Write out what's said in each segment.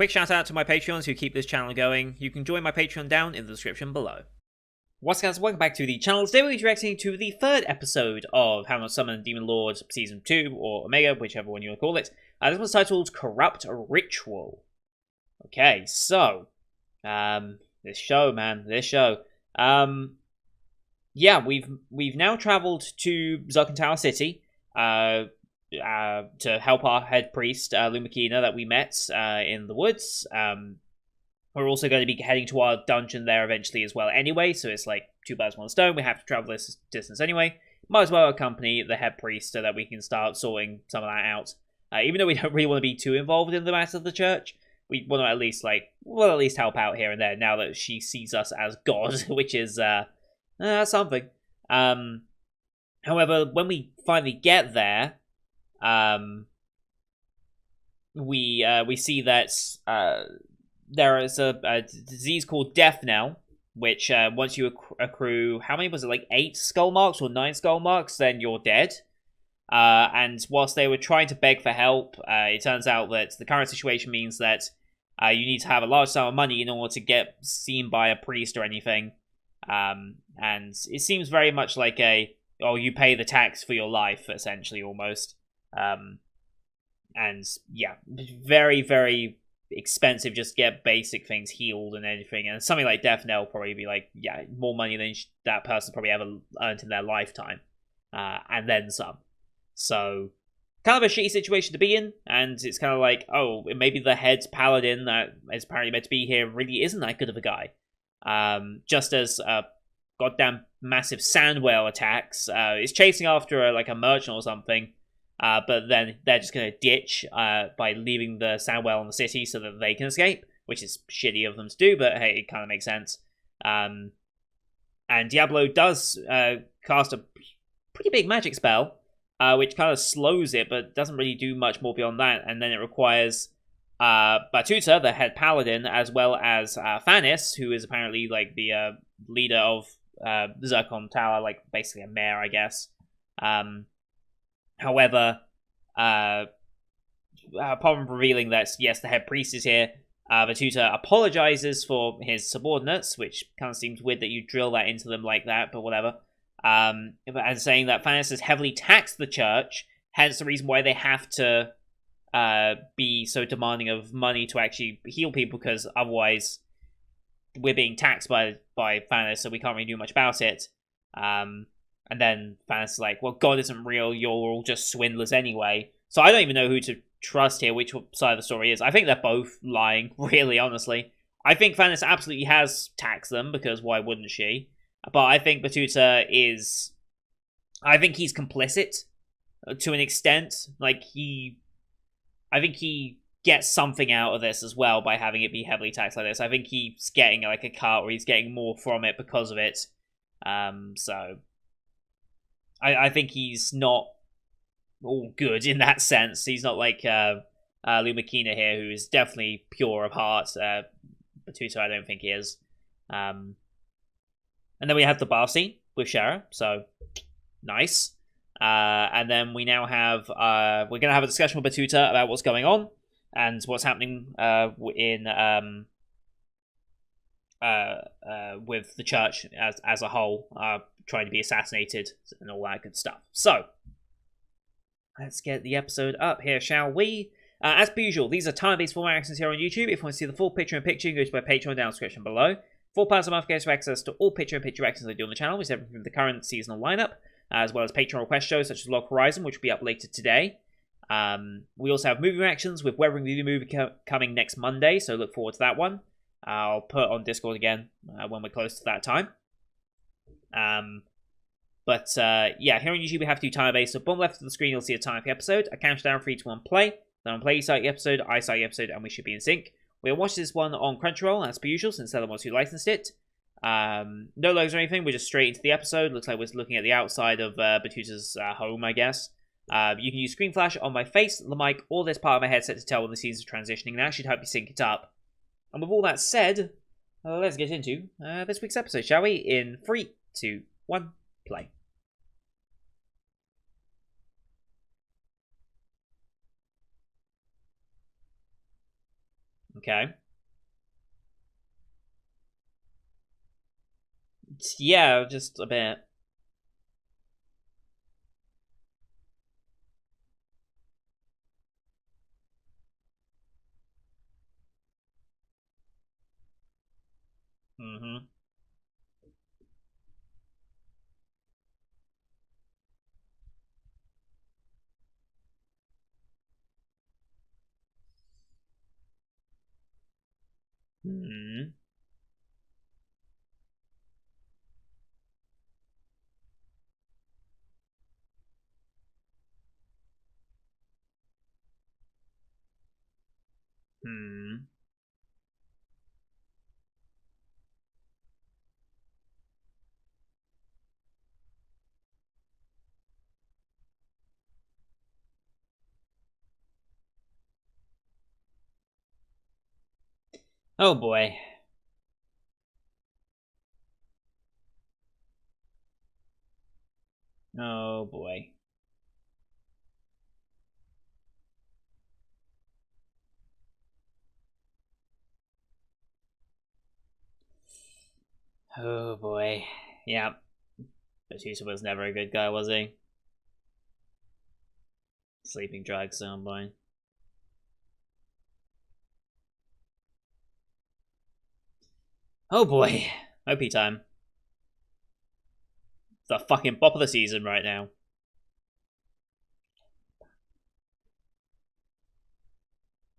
Quick shout out to my Patreons who keep this channel going. You can join my Patreon down in the description below. What's up guys, welcome back to the channel. Today we're reacting to the third episode of How Not Summon Demon Lord Season 2, or Omega, whichever one you want to call it. This one's titled Corrupt Ritual. Okay, so, this show, man, this show. Yeah, we've now travelled to Shoukan Tower City, to help our head priest, Lumakina, that we met in the woods. We're also going to be heading to our dungeon there eventually as well anyway, so it's like 2 birds, 1 stone. We have to travel this distance anyway. Might as well accompany the head priest so that we can start sorting some of that out. Even though we don't really want to be too involved in the matter of the church, we want to at least, at least help out here and there now that she sees us as God, which is, something. However, when we finally get there, we see that there is a disease called death now, which once you accrue, how many was it, like 8 skull marks or 9 skull marks, then you're dead. And whilst they were trying to beg for help, it turns out that the current situation means that you need to have a large sum of money in order to get seen by a priest or anything. And it seems very much like you pay the tax for your life, essentially, almost. And yeah, very, very expensive just to get basic things healed and anything. And something like death now will probably be more money than that person probably ever earned in their lifetime. And then some. So, kind of a shitty situation to be in, and it's kind of like, oh, maybe the head paladin that is apparently meant to be here really isn't that good of a guy. Just as goddamn massive sand whale attacks, is chasing after a merchant or something, but then they're just going to ditch by leaving the sand whale in the city so that they can escape, which is shitty of them to do, but hey, it kind of makes sense. And Diablo does cast a pretty big magic spell, which kind of slows it, but doesn't really do much more beyond that, and then it requires Batuta, the head paladin, as well as Fanis, who is apparently the leader of Shoukan Tower, basically a mayor, I guess. However, upon revealing that, yes, the head priest is here, Batuta apologizes for his subordinates, which kind of seems weird that you drill that into them like that, but whatever. And saying that Fanis has heavily taxed the church, hence the reason why they have to be so demanding of money to actually heal people, because otherwise we're being taxed by Fanis, so we can't really do much about it. And then Fanis is like, well, God isn't real, you're all just swindlers anyway. So I don't even know who to trust here, which side of the story is. I think they're both lying, really, honestly. I think Fanis absolutely has taxed them, because why wouldn't she? But I think Batuta is... I think he's complicit to an extent. I think he gets something out of this as well by having it be heavily taxed like this. I think he's getting a cut, or he's getting more from it because of it. So I think he's not all good in that sense. He's not like Lumakina here, who is definitely pure of heart. Batuta, I don't think he is. And then we have the bar scene with Shara, so nice. And then we now have, we're going to have a discussion with Batuta about what's going on and what's happening with the church as a whole, trying to be assassinated and all that good stuff. So, let's get the episode up here, shall we? As per usual, these are time-based format reactions here on YouTube. If you want to see the full picture-in-picture, you can go to my Patreon down in the description below. £4 a month gets you access to all picture-in-picture reactions I do on the channel, which is everything from the current seasonal lineup, as well as Patreon request shows such as Log Horizon, which will be up later today. We also have movie reactions with Weathering the Movie coming next Monday, so look forward to that one. I'll put it on Discord again when we're close to that time. Yeah, here on YouTube we have to do time-based, so bottom left of the screen you'll see a time for the episode, a countdown 3, 2, 1, play, then on play you start the episode, I start the episode, and we should be in sync. We'll watch this one on Crunchyroll, as per usual, since they're the ones who licensed it. No logos or anything, we're just straight into the episode. Looks like we're looking at the outside of Batuta's home, I guess. You can use screen flash on my face, the mic, or this part of my headset to tell when the scenes are transitioning, and that should help you sync it up. And with all that said, let's get into this week's episode, shall we? In 3, 2, 1, play. Okay. Yeah, just a bit. Mm-hmm. Mm-hmm. Hmm. Oh boy. Oh boy. Oh boy. Yeah. Batista was never a good guy, was he? Sleeping drug soundboy. Oh boy. OP time. It's the fucking bop of the season right now.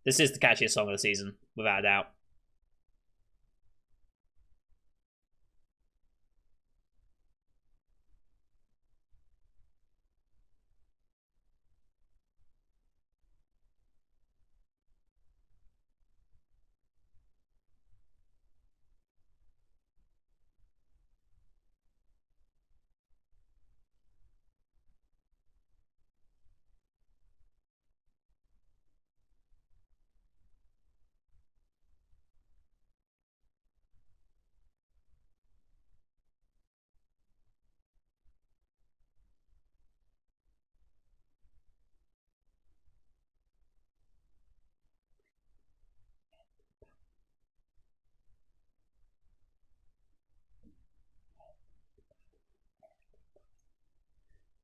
This is the catchiest song of the season, without a doubt.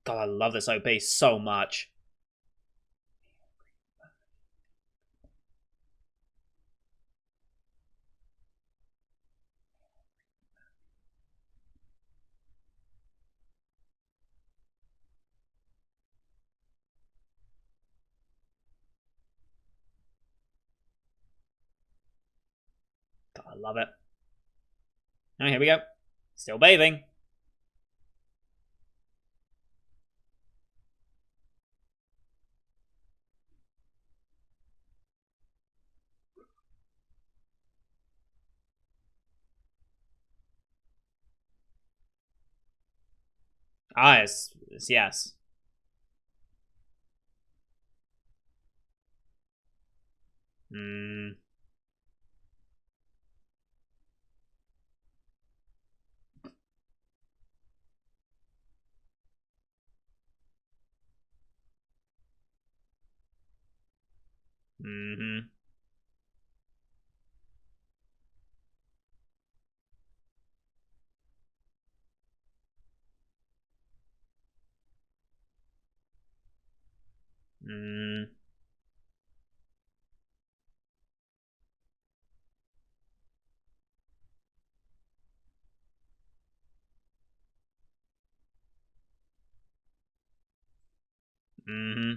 God, I love this OP so much. God, I love it. Oh, here we go. Still bathing. Ah, it's yes. Hmm. Mm-hmm. Mm. Mm-hmm.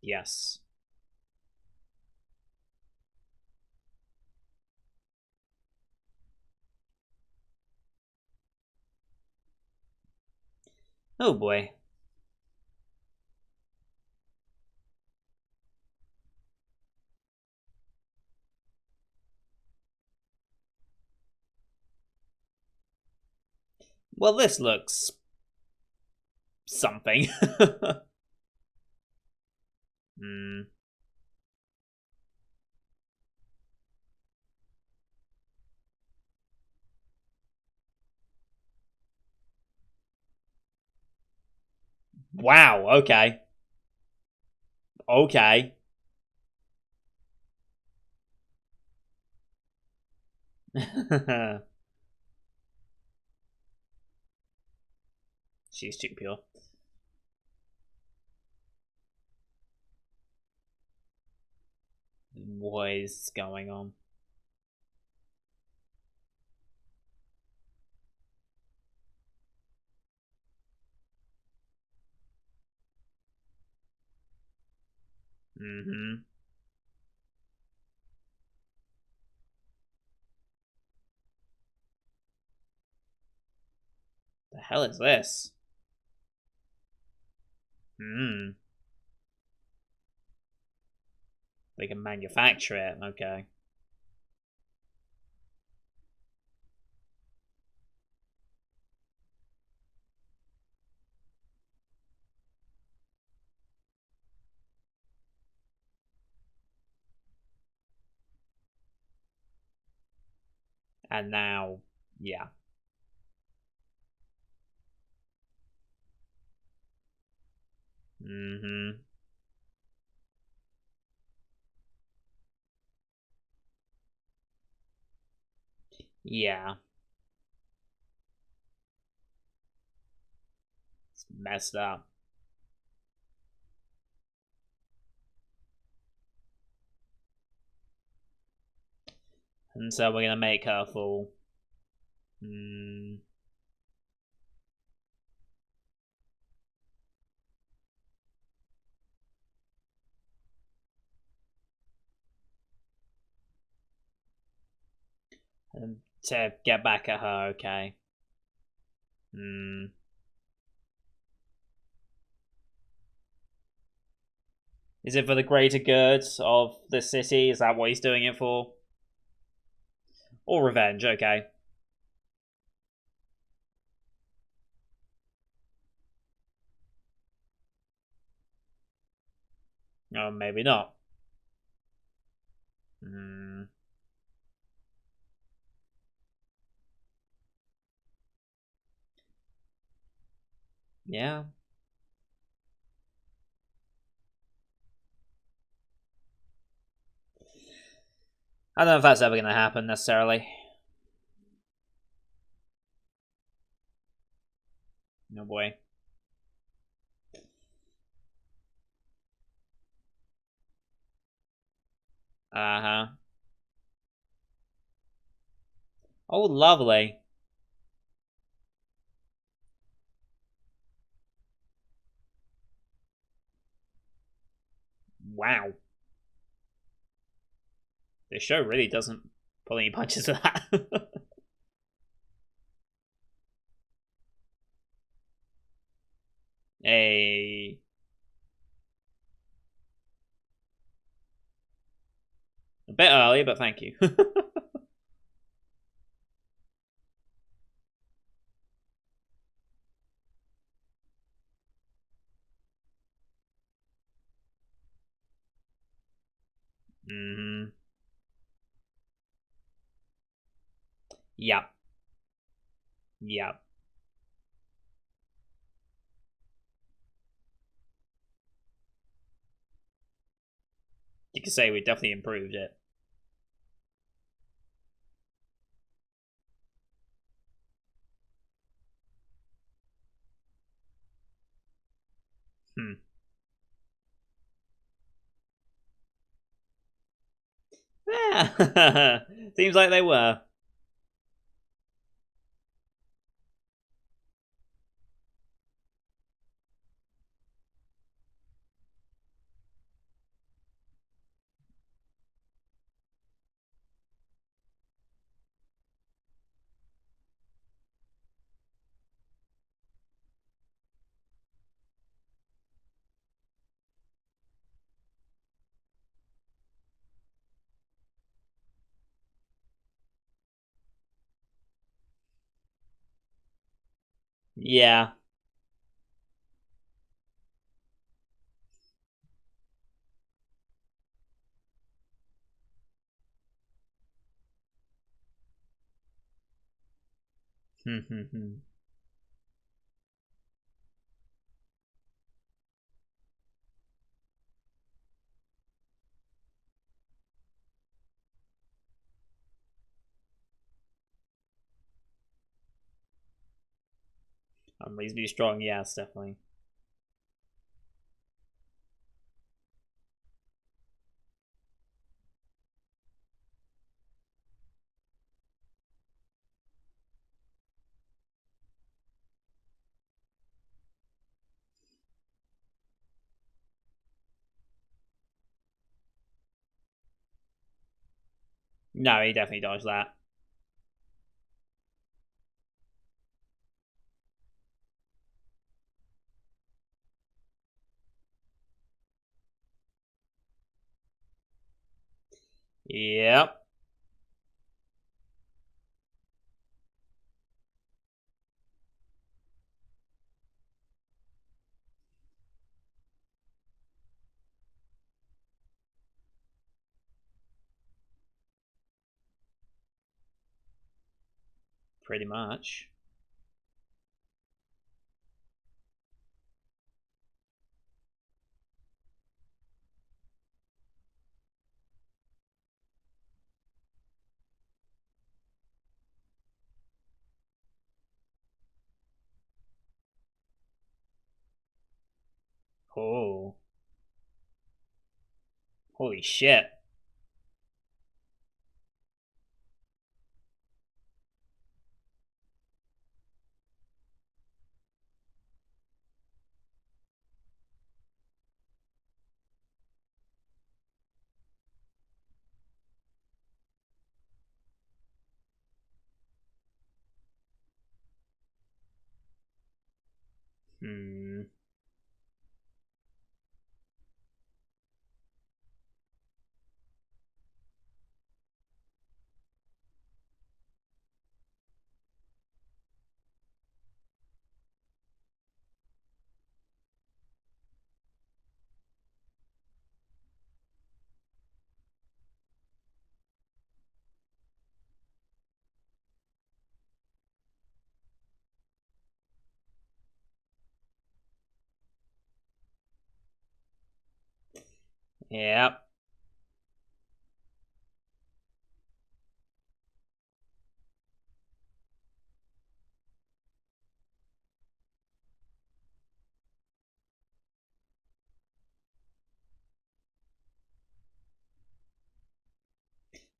Yes. Oh boy. Well, this looks something. mm. Wow, okay. Okay. She's too pure. What is going on? Mm-hmm. The hell is this? Hmm. They can manufacture it. Okay. And now, yeah. Mm-hmm. Yeah. It's messed up. And so we're gonna make her full. Mm, and to get back at her, okay. Mm, is it for the greater good of the city? Is that what he's doing it for? Or revenge? Okay. Oh, maybe not. Mm, yeah. I don't know if that's ever gonna happen necessarily. No boy. Uh huh. Oh, lovely. Wow. The show really doesn't pull any punches with that. A bit early, but thank you. Mm-hmm. Yep. Yep. You could say we definitely improved it. Hmm. Yeah. Seems like they were. Yeah. Unreasonably strong, yes, definitely. No, he definitely dodged that. Yep. Pretty much. Oh. Holy shit. Hmm. Yep.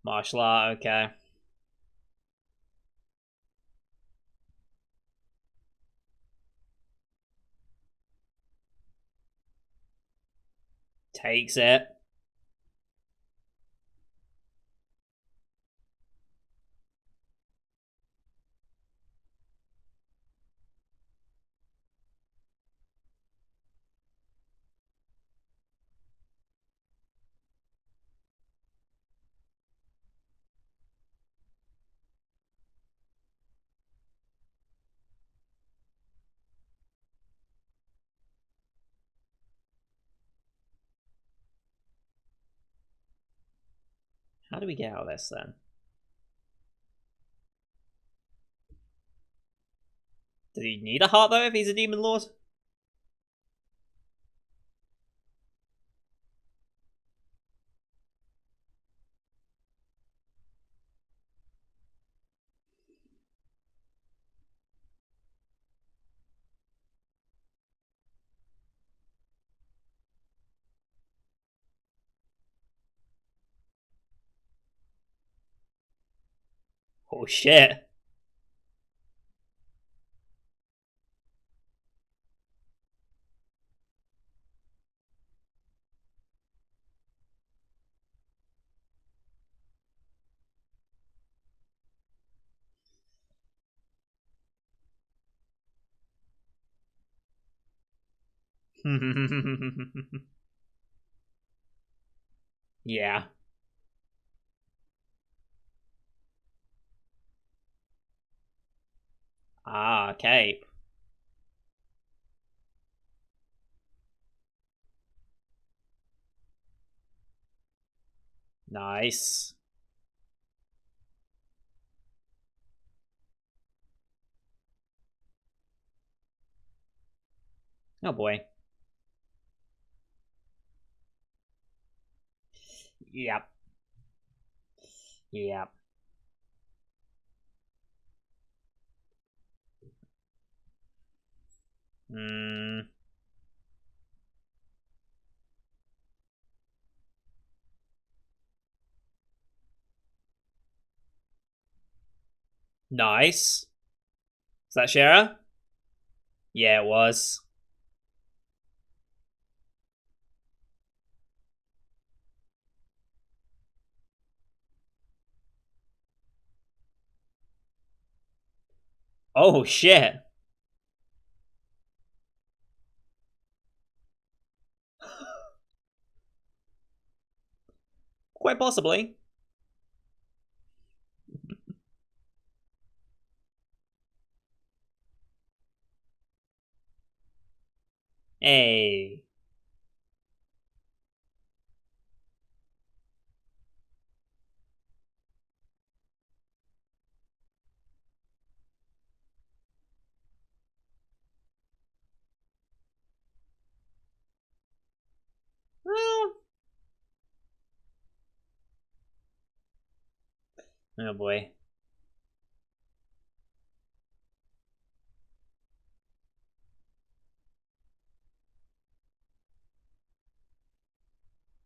Martial art, okay. Takes it. How do we get out of this then? Does he need a heart though if he's a demon lord? Oh shit. Yeah. Ah, okay. Nice. Oh boy. Yep. Yep. Hmm. Nice. Is that Shara? Yeah, it was. Oh shit. Quite possibly. Hey. Well, oh boy.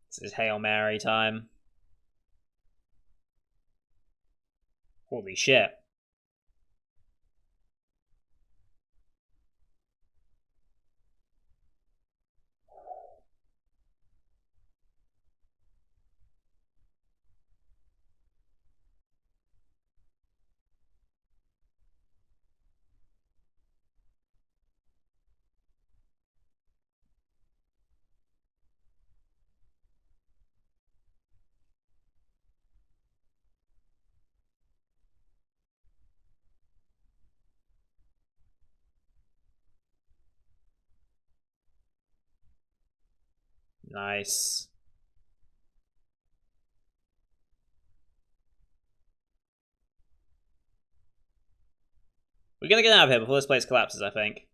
This is Hail Mary time. Holy shit. Nice. We're gonna get out of here before this place collapses, I think.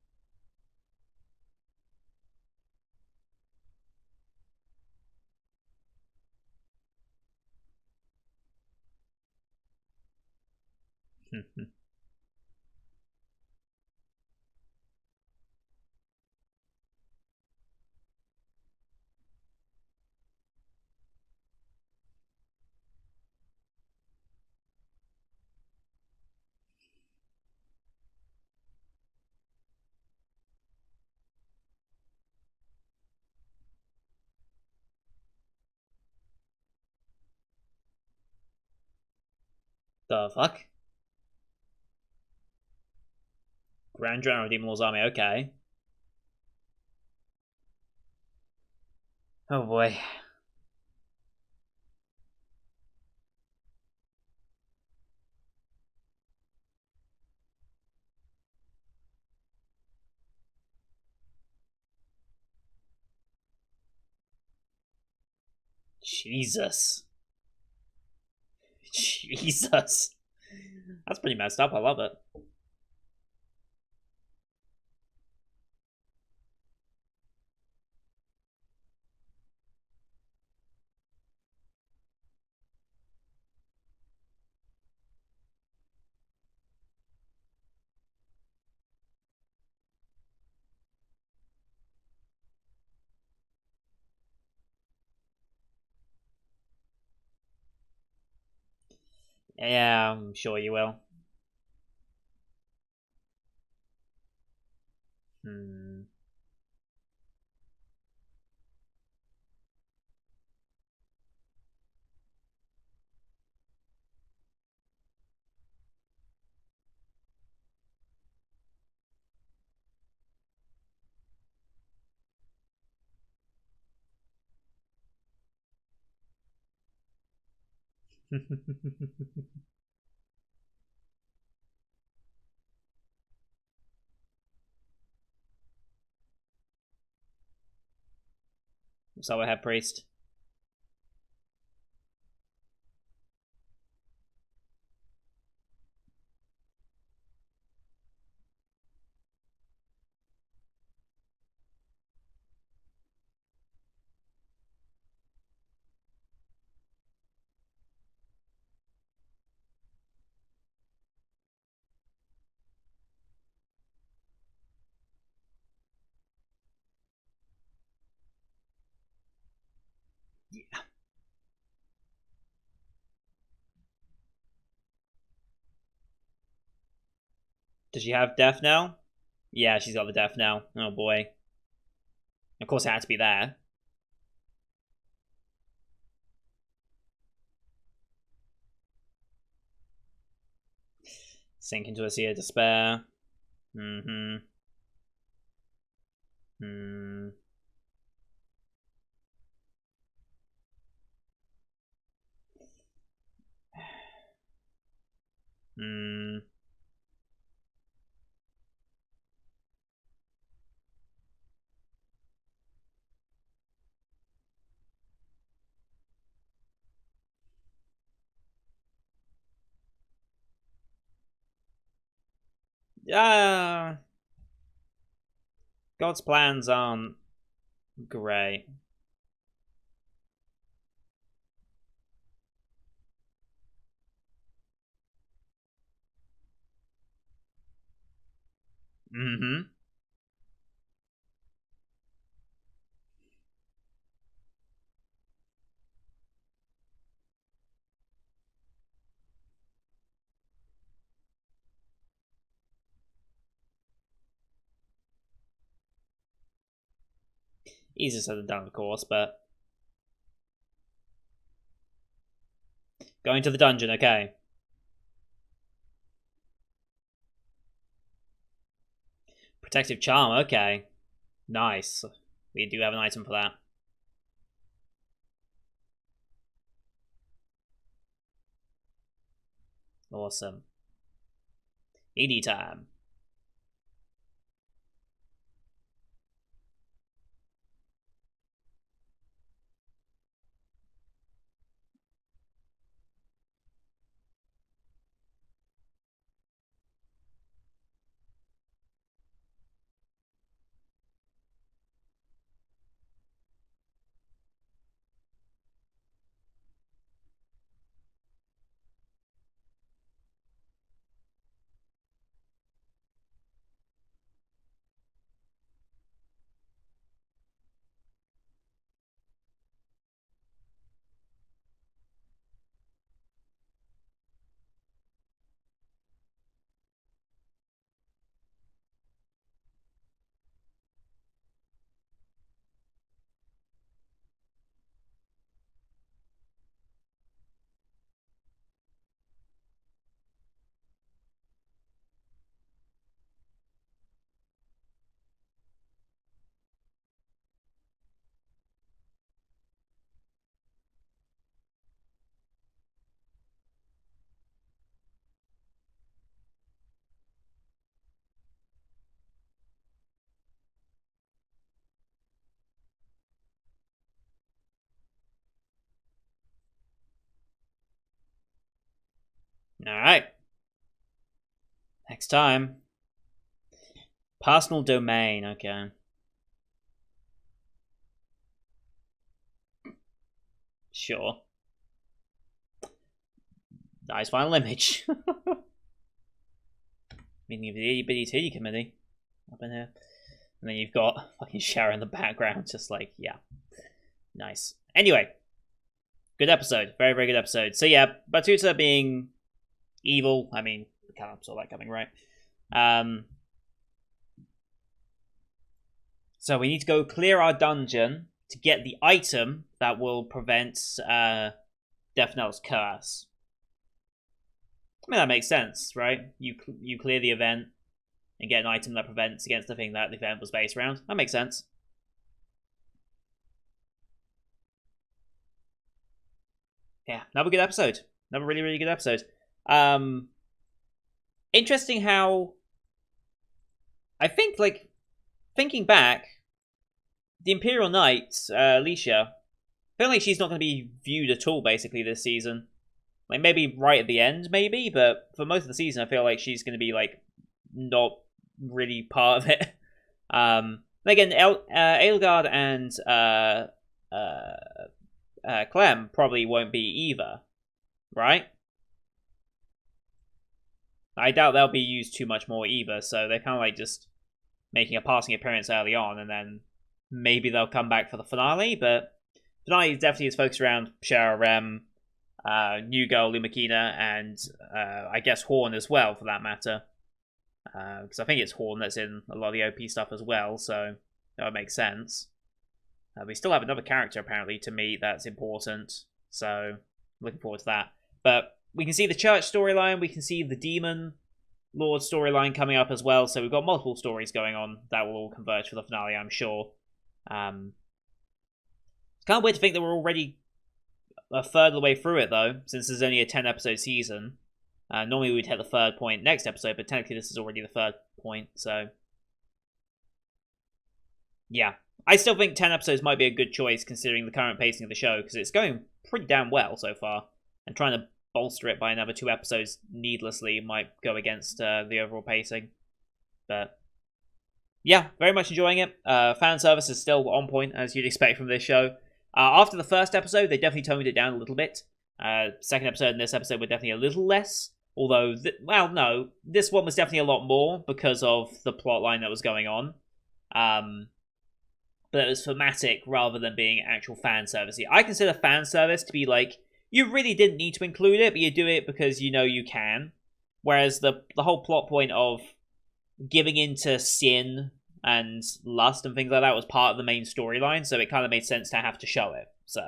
The fuck? Grand General of Demon Lord's army, okay. Oh boy. Jesus. Jesus. That's pretty messed up. I love it. Yeah, I'm sure you will. Hmm. So we have priest. Does she have death now? Yeah, she's got the death now. Oh boy. Of course it had to be there. Sink into a sea of despair. Mm-hmm. Hmm. Hmm. Ah. God's plans aren't great. Mm-hmm. Easier said than done, of course, but going to the dungeon, okay. Protective charm, okay. Nice. We do have an item for that. Awesome. ED time. Alright. Next time. Personal domain, okay. Sure. Nice final image. Meeting of the itty bitty titty committee up in here. And then you've got fucking Cher in the background, just like, yeah. Nice. Anyway, good episode. Very, very good episode. So yeah, Batuta being evil, I mean, kind of saw that coming, right? So we need to go clear our dungeon to get the item that will prevent Death Knell's curse. I mean, that makes sense, right? You clear the event and get an item that prevents against the thing that the event was based around. That makes sense. Yeah, another good episode. Another really, really good episode. Interesting how I think, like, thinking back, the Imperial Knight, Alicia, I feel like she's not going to be viewed at all, basically, this season. Like, maybe right at the end, maybe, but for most of the season, I feel like she's going to be, like, not really part of it. Again, Aelgard and Clem probably won't be either, right? I doubt they'll be used too much more either, so they're kind of like just making a passing appearance early on, and then maybe they'll come back for the finale, but finale definitely is focused around Shara Rem, New Girl Lumakina, and I guess Horn as well, for that matter. Because I think it's Horn that's in a lot of the OP stuff as well, so that would make sense. We still have another character, apparently, to meet that's important, so looking forward to that. But we can see the church storyline, we can see the demon lord storyline coming up as well, so we've got multiple stories going on that will all converge for the finale, I'm sure. Can't wait to think that we're already a third of the way through it, though, since there's only a 10-episode season. Normally we'd hit the third point next episode, but technically this is already the third point, so... yeah. I still think 10 episodes might be a good choice, considering the current pacing of the show, because it's going pretty damn well so far, and trying to bolster it by another 2 episodes needlessly might go against the overall pacing. But yeah, very much enjoying it. Fan service is still on point, as you'd expect from this show. After the first episode, they definitely toned it down a little bit. Second episode and this episode were definitely a little less. Although, well, no, this one was definitely a lot more because of the plot line that was going on. But it was thematic rather than being actual fan servicey. I consider fan service to be like, you really didn't need to include it, but you do it because you know you can. Whereas the whole plot point of giving into sin and lust and things like that was part of the main storyline, so it kind of made sense to have to show it. So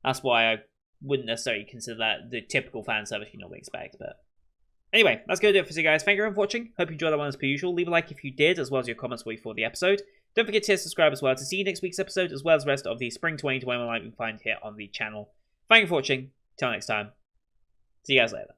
that's why I wouldn't necessarily consider that the typical fan service you normally expect. But anyway, that's going to do it for you guys. Thank you for watching. Hope you enjoyed that one as per usual. Leave a like if you did, as well as your comments for the episode. Don't forget to hit subscribe as well to see next week's episode, as well as the rest of the Spring 2021 live you can find here on the channel. Thank you for watching. Till next time. See you guys later.